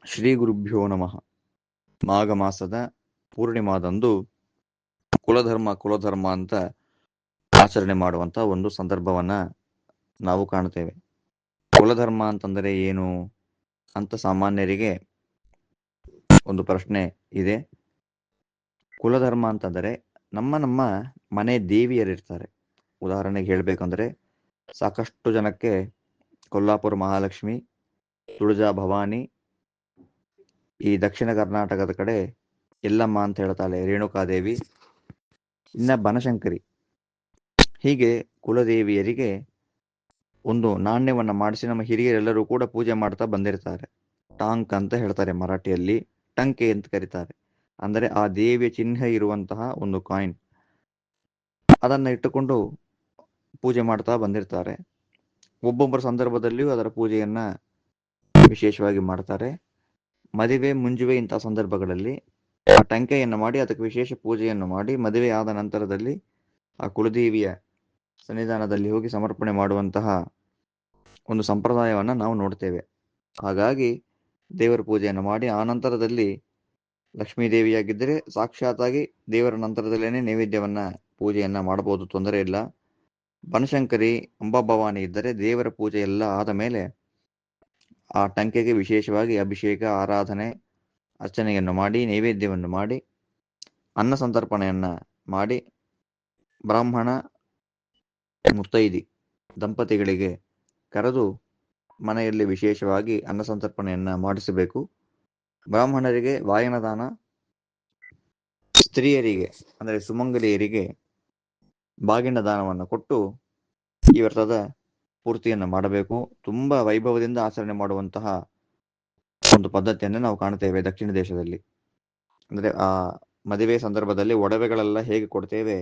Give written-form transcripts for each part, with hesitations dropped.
ಶ್ರೀ ಗುರುಭ್ಯೋ ನಮಃ. ಮಾಘ ಮಾಸದ ಪೂರ್ಣಿಮಾದಂದು ಕುಲಧರ್ಮ ಅಂತ ಆಚರಣೆ ಮಾಡುವಂಥ ಒಂದು ಸಂದರ್ಭವನ್ನ ನಾವು ಕಾಣ್ತೇವೆ. ಕುಲಧರ್ಮ ಅಂತಂದರೆ ಏನು ಅಂತ ಸಾಮಾನ್ಯರಿಗೆ ಒಂದು ಪ್ರಶ್ನೆ ಇದೆ. ಕುಲಧರ್ಮ ಅಂತಂದರೆ ನಮ್ಮ ಮನೆ ದೇವಿಯರಿರ್ತಾರೆ. ಉದಾಹರಣೆಗೆ ಹೇಳಬೇಕಂದ್ರೆ ಸಾಕಷ್ಟು ಜನಕ್ಕೆ ಕೊಲ್ಲಾಪುರ ಮಹಾಲಕ್ಷ್ಮಿ, ತುಳಜಾ ಭವಾನಿ, ಈ ದಕ್ಷಿಣ ಕರ್ನಾಟಕದ ಕಡೆ ಎಲ್ಲಮ್ಮ ಅಂತ ಹೇಳ್ತಾಳೆ ರೇಣುಕಾದೇವಿ, ಇನ್ನ ಬನಶಂಕರಿ, ಹೀಗೆ ಕುಲದೇವಿಯರಿಗೆ ಒಂದು ನಾಣ್ಯವನ್ನ ಮಾಡಿಸಿ ನಮ್ಮ ಹಿರಿಯರೆಲ್ಲರೂ ಕೂಡ ಪೂಜೆ ಮಾಡ್ತಾ ಬಂದಿರ್ತಾರೆ. ಟಾಂಕ್ ಅಂತ ಹೇಳ್ತಾರೆ ಮರಾಠಿಯಲ್ಲಿ, ಟಂಕೆ ಅಂತ ಕರೀತಾರೆ. ಅಂದರೆ ಆ ದೇವಿಯ ಚಿಹ್ನೆ ಇರುವಂತಹ ಒಂದು ಕಾಯಿನ್, ಅದನ್ನ ಇಟ್ಟುಕೊಂಡು ಪೂಜೆ ಮಾಡ್ತಾ ಬಂದಿರ್ತಾರೆ. ಒಬ್ಬೊಬ್ಬರ ಸಂದರ್ಭದಲ್ಲಿಯೂ ಅದರ ಪೂಜೆಯನ್ನ ವಿಶೇಷವಾಗಿ ಮಾಡ್ತಾರೆ. ಮದುವೆ ಮುಂಜುವೆ ಇಂತಹ ಸಂದರ್ಭಗಳಲ್ಲಿ ಆ ಟಂಕೆಯನ್ನು ಮಾಡಿ ಅದಕ್ಕೆ ವಿಶೇಷ ಪೂಜೆಯನ್ನು ಮಾಡಿ ಮದುವೆ ಆದ ನಂತರದಲ್ಲಿ ಆ ಕುಲದೇವಿಯ ಸನ್ನಿಧಾನದಲ್ಲಿ ಹೋಗಿ ಸಮರ್ಪಣೆ ಮಾಡುವಂತಹ ಒಂದು ಸಂಪ್ರದಾಯವನ್ನ ನಾವು ನೋಡ್ತೇವೆ. ಹಾಗಾಗಿ ದೇವರ ಪೂಜೆಯನ್ನು ಮಾಡಿ ಆ ನಂತರದಲ್ಲಿ ಲಕ್ಷ್ಮೀ ದೇವಿಯಾಗಿದ್ದರೆ ಸಾಕ್ಷಾತ್ತಾಗಿ ದೇವರ ನಂತರದಲ್ಲೇನೆ ನೈವೇದ್ಯವನ್ನ ಪೂಜೆಯನ್ನ ಮಾಡಬಹುದು, ತೊಂದರೆ ಇಲ್ಲ. ಬನಶಂಕರಿ ಅಂಬಾಭವಾನಿ ಇದ್ದರೆ ದೇವರ ಪೂಜೆ ಎಲ್ಲ ಆದ ಮೇಲೆ ಆ ಟಂಕೆಗೆ ವಿಶೇಷವಾಗಿ ಅಭಿಷೇಕ, ಆರಾಧನೆ, ಅರ್ಚನೆಯನ್ನು ಮಾಡಿ ನೈವೇದ್ಯವನ್ನು ಮಾಡಿ ಅನ್ನ ಸಂತರ್ಪಣೆಯನ್ನ ಮಾಡಿ ಬ್ರಾಹ್ಮಣ ಮುತ್ತೈದಿ ದಂಪತಿಗಳಿಗೆ ಕರೆದು ಮನೆಯಲ್ಲಿ ವಿಶೇಷವಾಗಿ ಅನ್ನ ಸಂತರ್ಪಣೆಯನ್ನ ಮಾಡಿಸಬೇಕು. ಬ್ರಾಹ್ಮಣರಿಗೆ ವಾಯನದಾನ, ಸ್ತ್ರೀಯರಿಗೆ ಅಂದರೆ ಸುಮಂಗಲಿಯರಿಗೆ ಬಾಗಿನ ದಾನವನ್ನು ಕೊಟ್ಟು ಈ ವ್ರತದ ಪೂರ್ತಿಯನ್ನು ಮಾಡಬೇಕು. ತುಂಬಾ ವೈಭವದಿಂದ ಆಚರಣೆ ಮಾಡುವಂತಹ ಒಂದು ಪದ್ಧತಿಯನ್ನು ನಾವು ಕಾಣ್ತೇವೆ ದಕ್ಷಿಣ ದೇಶದಲ್ಲಿ. ಅಂದ್ರೆ ಆ ಮದುವೆ ಸಂದರ್ಭದಲ್ಲಿ ಒಡವೆಗಳೆಲ್ಲ ಹೇಗೆ ಕೊಡ್ತೇವೆ,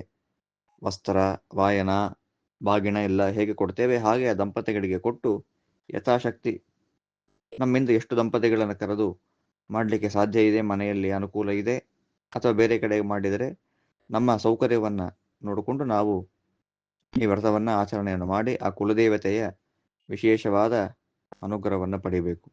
ವಸ್ತ್ರ, ವಾಯನ, ಬಾಗಿನ ಎಲ್ಲ ಹೇಗೆ ಕೊಡ್ತೇವೆ, ಹಾಗೆ ಆ ದಂಪತಿಗಳಿಗೆ ಕೊಟ್ಟು ಯಥಾಶಕ್ತಿ ನಮ್ಮಿಂದ ಎಷ್ಟು ದಂಪತಿಗಳನ್ನು ಕರೆದು ಮಾಡಲಿಕ್ಕೆ ಸಾಧ್ಯ ಇದೆ, ಮನೆಯಲ್ಲಿ ಅನುಕೂಲ ಇದೆ ಅಥವಾ ಬೇರೆ ಕಡೆ ಮಾಡಿದರೆ ನಮ್ಮ ಸೌಕರ್ಯವನ್ನ ನೋಡಿಕೊಂಡು ನಾವು ಈ ವ್ರತವನ್ನ ಆಚರಣೆಯನ್ನು ಮಾಡಿ ಆ ಕುಲದೇವತೆಯ ವಿಶೇಷವಾದ ಅನುಗ್ರಹವನ್ನು ಪಡೆಯಬೇಕು.